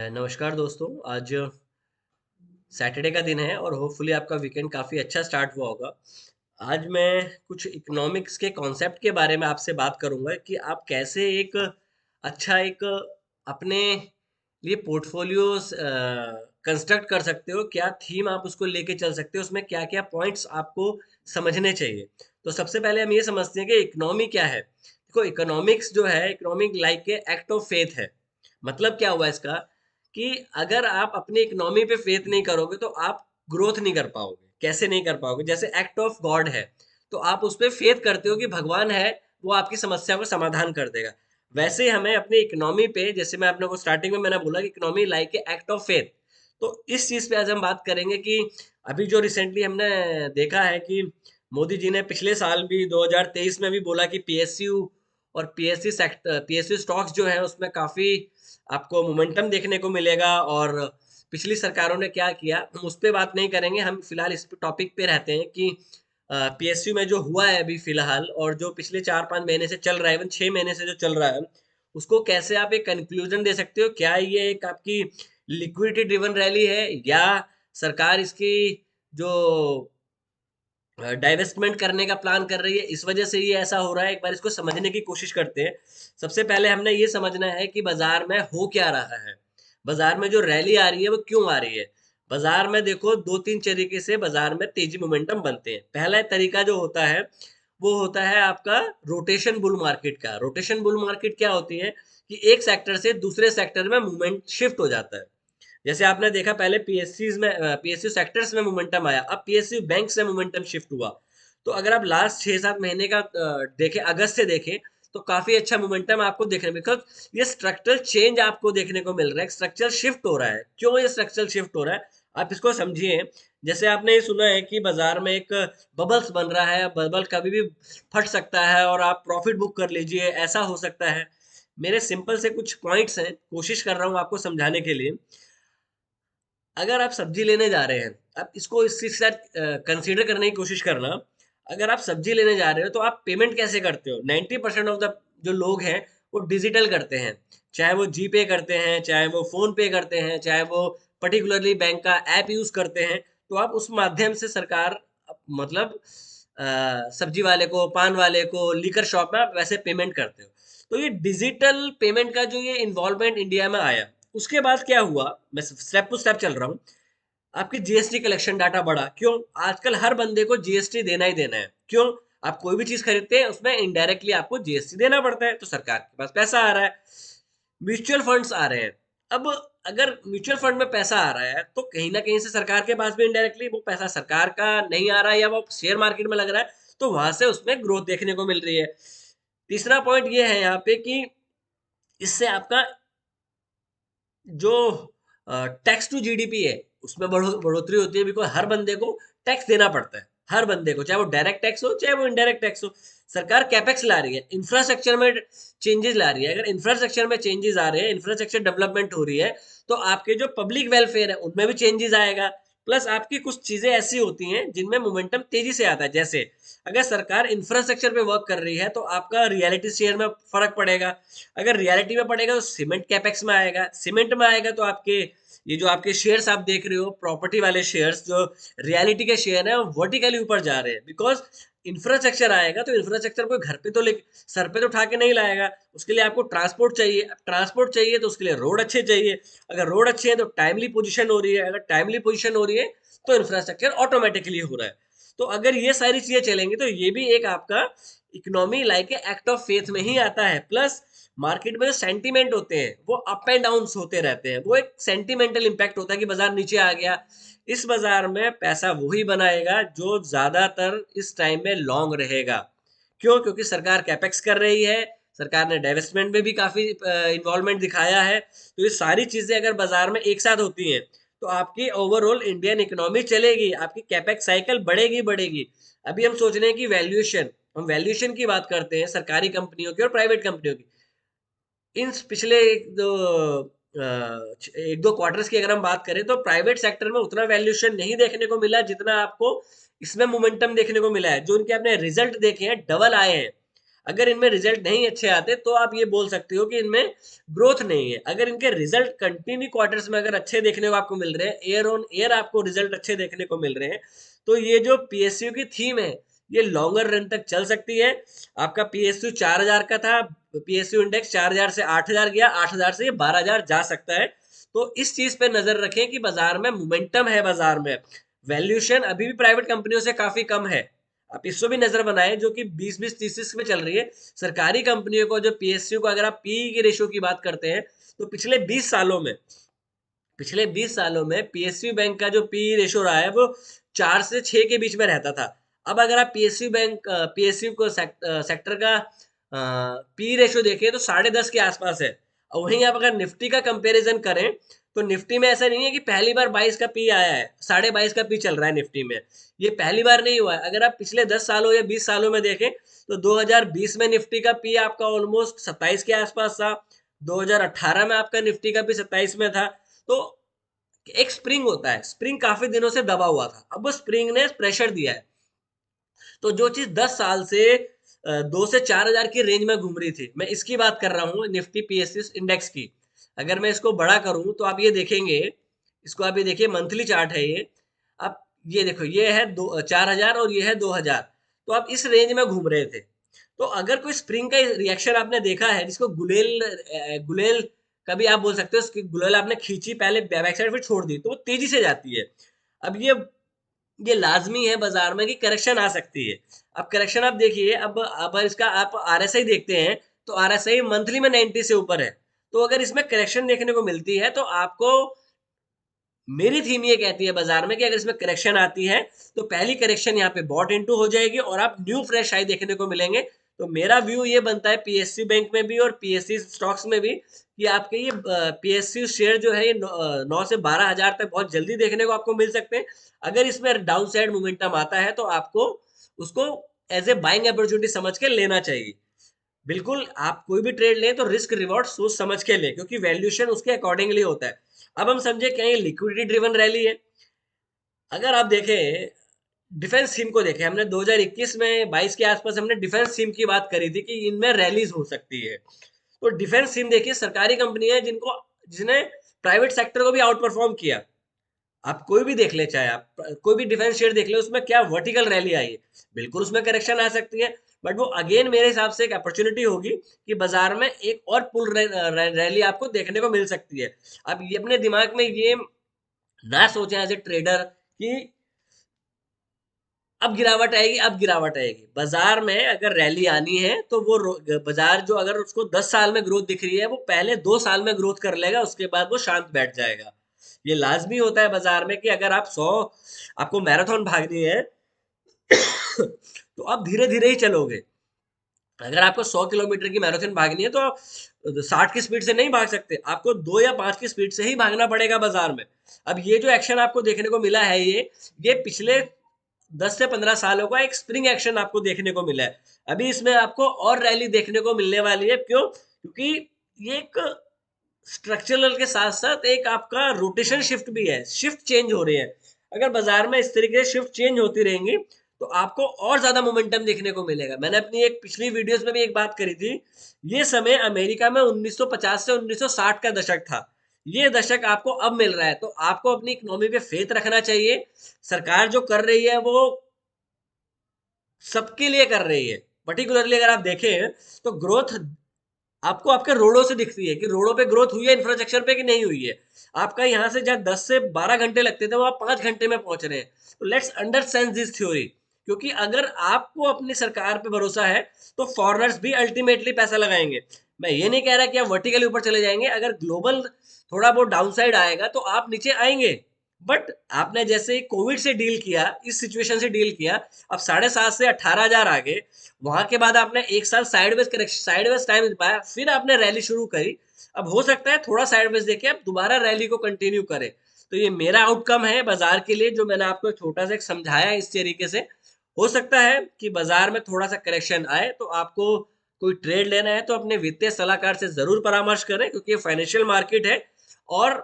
नमस्कार दोस्तों। आज सैटरडे का दिन है और होपफुली आपका वीकेंड काफ़ी अच्छा स्टार्ट हुआ होगा। आज मैं कुछ इकोनॉमिक्स के कॉन्सेप्ट के बारे में आपसे बात करूँगा कि आप कैसे एक अच्छा एक अपने लिए पोर्टफोलियोज़ कंस्ट्रक्ट कर सकते हो, क्या थीम आप उसको लेके चल सकते हो, उसमें क्या-क्या पॉइंट्स आपको समझने चाहिए। तो सबसे पहले हम ये समझते हैं कि इकोनॉमी क्या है? देखो इकोनॉमिक्स जो है, economic like a act of faith है। मतलब क्या हुआ इसका कि अगर आप अपनी इकोनॉमी पे फेथ नहीं करोगे तो आप ग्रोथ नहीं कर पाओगे। कैसे नहीं कर पाओगे? जैसे एक्ट ऑफ गॉड है, तो आप उस पे फेथ करते हो कि भगवान है, वो आपकी समस्या को समाधान कर देगा। वैसे ही हमें अपनी इकोनॉमी पे जैसे मैं अपने को स्टार्टिंग में मैंने बोला कि economy like a act of faith. तो इस चीज़ पे आज हम बात करेंगे कि अभी जो रिसेंटली हमने देखा है कि मोदी जी ने पिछले साल भी 2023 में भी बोला कि पीएसयू और पीएसयू स्टॉक्स जो है उसमें काफ़ी आपको मोमेंटम देखने को मिलेगा और पिछली सरकारों ने क्या किया हम उस पे बात नहीं करेंगे। हम फिलहाल इस टॉपिक पे रहते हैं कि पीएसयू में जो हुआ है अभी फिलहाल और जो पिछले 4-5 महीने से चल रहा है, इवन 6 महीने से जो चल रहा है, उसको कैसे आप एक कंक्लूजन दे सकते हो? क्या ये एक आपकी लिक्विडिटी ड्रिवन रैली है या सरकार इसकी जो डाइवेस्टमेंट करने का प्लान कर रही है, इस वजह से ये ऐसा हो रहा है? एक बार इसको समझने की कोशिश करते हैं। सबसे पहले हमने ये समझना है कि बाज़ार में हो क्या रहा है? बाज़ार में जो रैली आ रही है, वो क्यों आ रही है? बाज़ार में देखो 2-3 तरीके से बाज़ार में तेज़ी मोमेंटम बनते हैं। पहला तरीका जो होता है, वो होता है आपका रोटेशन बुल मार्केट का। रोटेशन बुल मार्केट क्या होती है कि एक सेक्टर से दूसरे सेक्टर में मूवमेंट शिफ्ट हो जाता है। जैसे आपने देखा पहले पीएसयू सेक्टर्स में मोमेंटम आया, अब पीएसयू बैंक से मोमेंटम शिफ्ट हुआ। तो अगर आप लास्ट 6-7 महीने का देखें, अगस्त से देखें, तो काफ़ी अच्छा मोमेंटम आपको देखने बिकॉज़ ये स्ट्रक्चरल चेंज आपको देखने को मिल रहा है, स्ट्रक्चरल शिफ्ट हो रहा है। क्यों ये स्ट्रक्चरल शिफ्ट हो रहा है? आप इसको समझिए, जैसे आपने ये सुना है कि बाज़ार में एक बबल्स बन रहा है, बबल कभी भी फट सकता है और आप प्रॉफ़िट बुक कर लीजिए, ऐसा हो सकता है। मेरे सिंपल से कुछ पॉइंट्स हैं, कोशिश कर रहा हूँ आपको समझाने के लिए। अगर आप सब्जी लेने जा रहे हैं, आप इसको इस चीज़ के साथ कंसीडर करने की कोशिश करना, अगर आप सब्जी लेने जा रहे हो तो आप पेमेंट कैसे करते हो? 90% ऑफ द जो लोग हैं, वो डिजिटल करते हैं। चाहे वो जीपे करते हैं, चाहे वो फ़ोन पे करते हैं, चाहे वो पर्टिकुलरली बैंक का ऐप यूज़ करते हैं, तो आप उस माध्यम से सरकार मतलब सब्जी वाले को, पान वाले को, लिकर शॉप में आप वैसे पेमेंट करते हो। तो ये डिजिटल पेमेंट का जो ये इन्वॉल्वमेंट इंडिया में आया, उसके बाद क्या हुआ, मैं स्टेप टू स्टेप चल रहा हूँ। आपकी जीएसटी कलेक्शन डाटा बढ़ा। क्यों? आजकल हर बंदे को जीएसटी देना ही देना है। क्यों? आप कोई भी चीज़ खरीदते हैं, उसमें इनडायरेक्टली आपको जीएसटी देना पड़ता है, तो सरकार के पास पैसा आ रहा है। म्यूचुअल फंड्स आ रहे हैं। अब अगर म्यूचुअल फंड में पैसा आ रहा है, तो कहीं न कहीं से सरकार के पास भी इनडायरेक्टली वो पैसा सरकार का नहीं आ रहा है या वो शेयर मार्केट में लग रहा है, तो वहाँ से उसमें ग्रोथ देखने को मिल रही है। तीसरा पॉइंट ये है यहाँ पे कि इससे आपका जो टैक्स टू जीडीपी है, उसमें बढ़ोतरी होती है बिकॉज़ हर बंदे को टैक्स देना पड़ता है। हर बंदे को, चाहे वो डायरेक्ट टैक्स हो, चाहे वो इनडायरेक्ट टैक्स हो। सरकार कैपेक्स ला रही है, इंफ्रास्ट्रक्चर में चेंजेज़ ला रही है। अगर इंफ्रास्ट्रक्चर में चेंजेज़ आ रहे हैं, इंफ्रास्ट्रक्चर डेवलपमेंट हो रही है, तो आपके जो पब्लिक वेलफेयर है, उनमें भी चेंजेज़ आएगा। प्लस आपकी कुछ चीज़ें ऐसी होती हैं, जिनमें मोमेंटम तेज़ी से आता है। जैसे अगर सरकार इंफ्रास्ट्रक्चर पे वर्क कर रही है, तो आपका रियलिटी शेयर में फ़र्क पड़ेगा। अगर रियलिटी में पड़ेगा तो सीमेंट कैपेक्स में आएगा, सीमेंट में आएगा तो आपके ये जो आपके शेयर्स आप देख रहे हो प्रॉपर्टी वाले शेयर्स जो रियलिटी के शेयर हैं वो वर्टिकली ऊपर जा रहे हैं बिकॉज़ इंफ्रास्ट्रक्चर आएगा तो इंफ्रास्ट्रक्चर कोई घर पे तो ले सर पे तो उठा के नहीं लाएगा, उसके लिए आपको ट्रांसपोर्ट चाहिए। अब ट्रांसपोर्ट चाहिए तो उसके लिए रोड अच्छे चाहिए, अगर रोड अच्छे हैं तो टाइमली पोजीशन हो रही है, अगर टाइमली पोजीशन हो रही है तो इंफ्रास्ट्रक्चर ऑटोमेटिकली हो रहा है। तो अगर ये सारी चीज़ें चलेंगी तो ये भी एक आपका economy like a act of faith में ही आता है। प्लस मार्केट में जो सेंटीमेंट होते हैं वो अप एंड डाउन्स होते रहते हैं, वो एक सेंटिमेंटल इम्पैक्ट होता है कि बाजार नीचे आ गया। इस बाजार में पैसा वही बनाएगा जो ज्यादातर इस टाइम में लॉन्ग रहेगा। क्यों? क्योंकि सरकार कैपेक्स कर रही है, सरकार ने डाइवेस्टमेंट में भी काफी इन्वॉल्वमेंट दिखाया है। तो ये सारी चीजें अगर बाजार में एक साथ होती हैं तो आपकी ओवरऑल इंडियन इकोनॉमी चलेगी, आपकी कैपेक्स साइकिल बढ़ेगी बढ़ेगी। अभी हम सोच रहे हैं कि वैल्यूएशन, हम वैल्यूएशन की बात करते हैं सरकारी कंपनियों की और प्राइवेट कंपनियों की। इन पिछले 1-2 क्वार्टर्स की अगर हम बात करें तो प्राइवेट सेक्टर में उतना वैल्यूएशन नहीं देखने को मिला जितना आपको इसमें मोमेंटम देखने को मिला है। जो उनके आपने रिजल्ट देखे हैं डबल आए हैं। अगर इनमें रिजल्ट नहीं अच्छे आते तो आप ये बोल सकते हो कि इनमें ग्रोथ नहीं है। अगर इनके रिजल्ट कंटिन्यू क्वार्टर्स में अगर अच्छे देखने को आपको मिल रहे हैं, ईयर ऑन ईयर आपको रिजल्ट अच्छे देखने को मिल रहे हैं, तो ये जो पीएसयू की थीम है ये लॉन्गर रन तक चल सकती है। आपका पीएसयू 4000 का था, पीएसयू इंडेक्स 4000 से 8000 गया, 8000 से ये 12000 जा सकता है। तो इस चीज पे नजर रखें कि बाजार में मोमेंटम है, बाजार में वैल्यूएशन अभी भी प्राइवेट कंपनियों से काफी कम है। आप इसको भी नजर बनाएं, जो कि 20-20 30 में चल रही है। सरकारी कंपनियों को जो पीएसयू को अगर आप पी की रेशियो की बात करते हैं तो पिछले 20 सालों में पीएसयू बैंक का जो पी रेशियो रहा है वो 4 से 6 के बीच में रहता था। अब अगर आप पीएसयू को सेक्टर का पी रेशियो देखें तो 10.5 के आसपास है। और वहीं आप अगर निफ्टी का कंपैरिजन करें तो निफ्टी में ऐसा नहीं है कि पहली बार 22 का पी आया है, 22.5 का पी चल रहा है निफ्टी में। ये पहली बार नहीं हुआ है। अगर आप पिछले 10 सालों या 20 सालों में देखें तो 2020 में निफ्टी का पी आपका ऑलमोस्ट 27 के आसपास था, 2018 में आपका निफ्टी का पी 27 में था। तो एक स्प्रिंग होता है, स्प्रिंग काफी दिनों से दबा हुआ था, अब वो स्प्रिंग ने प्रेशर दिया है। तो जो चीज 10 साल से 2 से 4 हजार की रेंज में घूम रही थी, मैं इसकी बात कर रहा हूँ निफ्टी पीएसयू इंडेक्स की। अगर मैं इसको बड़ा करूं तो आप ये देखेंगे, इसको आप ये देखिए, मंथली चार्ट है ये। आप ये देखो, ये है 4000 और ये है 2000। तो आप इस रेंज में घूम रहे थे। तो अगर कोई स्प्रिंग का रिएक्शन आपने देखा है, जिसको गुलेल कभी आप बोल सकते हो, उसकी गुलेल आपने खींची पहले बैक साइड फिर छोड़ दी, तो वो तेजी से जाती है। अब ये लाजमी है बाजार में कि करेक्शन आ सकती है। अब करेक्शन आप देखिए, अब इसका आप आरएसआई देखते हैं तो आरएसआई मंथली में 90 से ऊपर है। तो अगर इसमें करेक्शन देखने को मिलती है तो आपको, मेरी थीम ये कहती है बाजार में कि अगर इसमें करेक्शन आती है तो पहली करेक्शन यहाँ पे बॉट इनटू हो जाएगी और आप न्यू फ्रेश हाई देखने को मिलेंगे। तो मेरा व्यू ये बनता है पीएसयू बैंक में भी और पीएसयू स्टॉक्स में भी, कि आपके ये पीएसयू शेयर जो है ये 9 से 12 हजार तक बहुत जल्दी देखने को आपको मिल सकते हैं। अगर इसमें डाउन साइड मोमेंटम आता है तो आपको उसको एज ए बाइंग अपॉर्चुनिटी समझ के लेना चाहिए। बिल्कुल, आप कोई भी ट्रेड लें तो रिस्क रिवॉर्ड सोच समझ के लें, क्योंकि वैल्यूएशन उसके अकॉर्डिंगली होता है। अब हम समझे क्या ये लिक्विडिटी ड्रिवन रैली है। अगर आप देखें, डिफेंस थीम को देखें, हमने 2021 में 22 के आसपास हमने डिफेंस थीम की बात करी थी कि इनमें रैलीज हो सकती है। तो डिफेंस थीम देखिए, सरकारी कंपनी है जिसने प्राइवेट सेक्टर को भी आउट परफॉर्म किया। आप कोई भी देख ले, चाहे आप कोई भी डिफेंस शेयर देख ले, उसमें क्या वर्टिकल रैली आई है। बिल्कुल उसमें करेक्शन आ सकती है, बट वो अगेन मेरे हिसाब से एक अपॉर्चुनिटी होगी कि बाजार में एक और पुल रैली आपको देखने को मिल सकती है। अब ये अपने दिमाग में ये ना सोचें एज ए ट्रेडर कि अब गिरावट आएगी, अब गिरावट आएगी। बाजार में अगर रैली आनी है तो वो बाजार जो, अगर उसको 10 साल में ग्रोथ दिख रही है, वो पहले 2 साल में ग्रोथ कर लेगा, उसके बाद वो शांत बैठ जाएगा। ये लाजमी होता है बाजार में कि अगर आप 100, आपको मैराथन भागनी है तो आप धीरे धीरे ही चलोगे। अगर आपको 100 किलोमीटर की मैराथन भागनी है तो आप 60 की स्पीड से नहीं भाग सकते, आपको 2 या 5 की स्पीड से ही भागना पड़ेगा बाजार में। अब ये जो एक्शन आपको देखने को मिला है, ये पिछले 10 से 15 सालों का एक स्प्रिंग एक्शन आपको देखने को मिला है। अभी इसमें आपको और रैली देखने को मिलने वाली है। क्यों? क्योंकि ये एक स्ट्रक्चरल के साथ साथ एक आपका रोटेशन शिफ्ट भी है, शिफ्ट चेंज हो रही है। अगर बाजार में इस तरीके से शिफ्ट चेंज होती रहेंगी तो आपको और ज्यादा मोमेंटम देखने को मिलेगा। मैंने अपनी एक पिछली वीडियोस में भी एक बात करी थी, ये समय अमेरिका में 1950 से 1960 का दशक था। ये दशक आपको अब मिल रहा है, तो आपको अपनी इकोनॉमी पे फेथ रखना चाहिए। सरकार जो कर रही है वो सबके लिए कर रही है। पर्टिकुलरली अगर आप देखें तो ग्रोथ आपको आपके रोडों से दिखती है कि रोडों पे ग्रोथ हुई है, इंफ्रास्ट्रक्चर पे कि नहीं हुई है। आपका यहाँ से जहाँ 10 से 12 घंटे लगते थे, वो आप 5 घंटे में पहुंच रहे हैं। तो लेट्स अंडरस्टैंड दिस थ्योरी, क्योंकि अगर आपको अपनी सरकार पे भरोसा है तो फॉरेनर्स भी अल्टीमेटली पैसा लगाएंगे। मैं ये नहीं कह रहा कि आप वर्टिकली ऊपर चले जाएंगे, अगर ग्लोबल थोड़ा बहुत डाउन साइड आएगा तो आप नीचे आएंगे। बट आपने जैसे कोविड से डील किया, इस सिचुएशन से डील किया, अब 7.5 से 18 हजार आ गए। वहां के बाद आपने एक साल साइडवेज टाइम पाया, फिर आपने रैली शुरू करी। अब हो सकता है थोड़ा साइडवेज देके आप दोबारा रैली को कंटिन्यू करें। तो ये मेरा आउटकम है बाजार के लिए, जो मैंने आपको एक छोटा सा एक समझाया इस तरीके से। हो सकता है कि बाजार में थोड़ा सा करेक्शन आए, तो आपको कोई ट्रेड लेना है तो अपने वित्तीय सलाहकार से जरूर परामर्श करें, क्योंकि ये फाइनेंशियल मार्केट है। और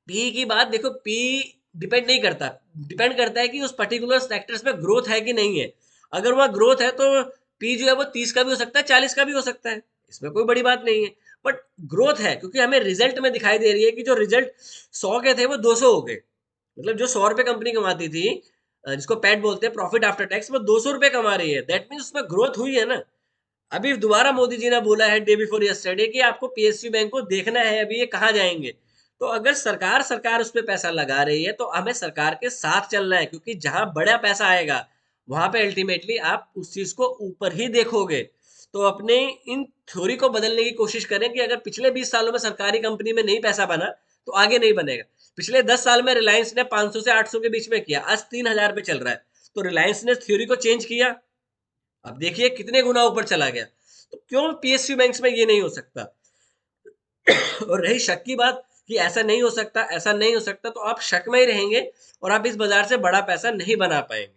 पी की बात देखो, पी डिपेंड नहीं करता, डिपेंड करता है कि उस पर्टिकुलर सेक्टर्स में ग्रोथ है कि नहीं है। अगर वह ग्रोथ है तो पी जो है वो 30 का भी हो सकता है, 40 का भी हो सकता है, इसमें कोई बड़ी बात नहीं है। बट ग्रोथ है, क्योंकि हमें रिजल्ट में दिखाई दे रही है कि जो रिजल्ट 100 के थे वो 200 हो गए। मतलब जो 100 रुपए कंपनी कमाती थी, जिसको पैट बोलते हैं, प्रॉफिट आफ्टर टैक्स, वो 200 रुपए कमा रही है। दैट मीन्स उसमें ग्रोथ हुई है ना। अभी दोबारा मोदी जी ने बोला है डे बिफोर यस्टरडे कि आपको पीएसयू बैंक को देखना है अभी ये कहाँ जाएंगे। तो अगर सरकार सरकार उस पर पैसा लगा रही है तो हमें सरकार के साथ चलना है, क्योंकि जहां बड़ा पैसा आएगा वहां पे अल्टीमेटली आप उस चीज को ऊपर ही देखोगे। तो अपने इन थ्योरी को बदलने की कोशिश करें कि अगर पिछले 20 सालों में सरकारी कंपनी में नहीं पैसा बना तो आगे नहीं बनेगा। पिछले 10 साल में रिलायंस ने 500 से 800 के बीच में किया, आज 3000 पे चल रहा है। तो रिलायंस ने थ्योरी को चेंज किया, अब देखिए कितने गुना ऊपर चला गया। तो क्यों पीएसयू बैंक्स में ये नहीं हो सकता? और रही शक की बात कि ऐसा नहीं हो सकता, ऐसा नहीं हो सकता, तो आप शक में ही रहेंगे और आप इस बाजार से बड़ा पैसा नहीं बना पाएंगे।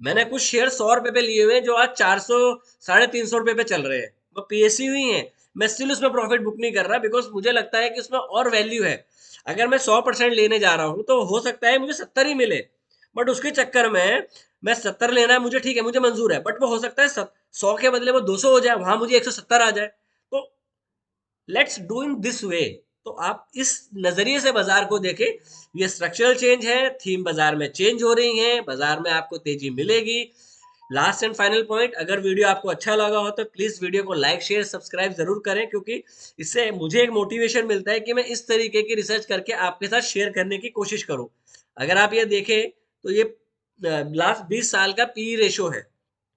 मैंने कुछ शेयर 100 रुपए पे लिए हुए हैं जो आज 400 350 रुपए पे चल रहे हैं, वो पीएसयू ही है। मैं स्टिल उसमें प्रॉफिट बुक नहीं कर रहा, बिकॉज मुझे लगता है कि उसमें और वैल्यू है। अगर मैं 100% लेने जा रहा हूँ तो हो सकता है मुझे 70 ही मिले, बट उसके चक्कर में मैं 70 लेना है, मुझे ठीक है, मुझे मंजूर है, बट वो हो सकता है 100 के बदले वो 200 हो जाए, वहां मुझे 170 आ जाए। तो let's do in this way. तो आप इस नजरिए से बाजार को देखें। ये स्ट्रक्चरल चेंज है, थीम बाजार में चेंज हो रही है, बाजार में आपको तेजी मिलेगी। लास्ट एंड फाइनल पॉइंट, अगर वीडियो आपको अच्छा लगा हो तो प्लीज वीडियो को लाइक शेयर सब्सक्राइब जरूर करें, क्योंकि इससे मुझे एक मोटिवेशन मिलता है कि मैं इस तरीके की रिसर्च करके आपके साथ शेयर करने की कोशिश करूं। अगर आप ये देखें तो ये लास्ट 20 साल का पी रेशो है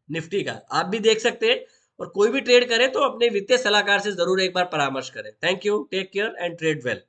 निफ्टी का, आप भी देख सकते हैं। और कोई भी ट्रेड करें तो अपने वित्तीय सलाहकार से जरूर एक बार परामर्श करें। Thank you, take care and trade well.